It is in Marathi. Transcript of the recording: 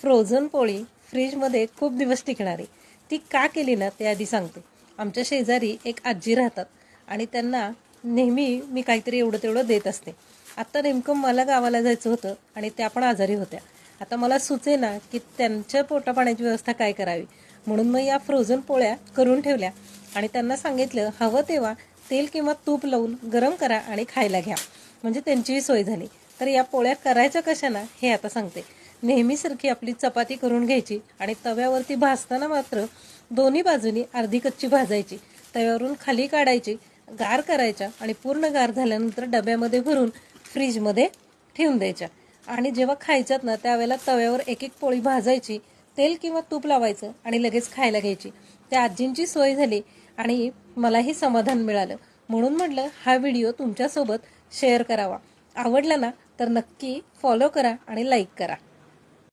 फ्रोझन पोळी फ्रीजमध्ये खूप दिवस टिकणारी ती का केली ना ते आधी सांगते. आमच्या शेजारी एक आजी राहतात आणि त्यांना नेहमी मी काहीतरी एवढं तेवढं देत असते. आत्ता नेमकं मला गावाला जायचं होतं आणि त्या पण आजारी होत्या. आता मला सुचेना की त्यांच्या पोटापाण्याची व्यवस्था काय करावी, म्हणून मग या फ्रोझन पोळ्या करून ठेवल्या आणि त्यांना सांगितलं हवं तेव्हा तेल किंवा तूप लावून गरम करा आणि खायला घ्या, म्हणजे त्यांचीही सोय झाली. तर या पोळ्या करायच्या कशा ना हे आता सांगते. नेहमीसारखी आपली चपाती करून घ्यायची आणि तव्यावरती भाजताना मात्र दोन्ही बाजूनी अर्धी कच्ची भाजायची, तव्यावरून खाली काढायची, गार करायच्या आणि पूर्ण गार झाल्यानंतर डब्यामध्ये भरून फ्रीजमध्ये ठेवून द्यायच्या. आणि जेव्हा खायच्यात ना त्यावेळेला तव्यावर एक एक पोळी भाजायची, तेल किंवा तूप लावायचं आणि लगेच खायला घ्यायची. त्या आजींची सोय झाली आणि मलाही समाधान मिळालं, म्हणून म्हटलं हा व्हिडिओ तुमच्यासोबत शेअर करावा. आवडला ना तर नक्की फॉलो करा आणि लाईक करा.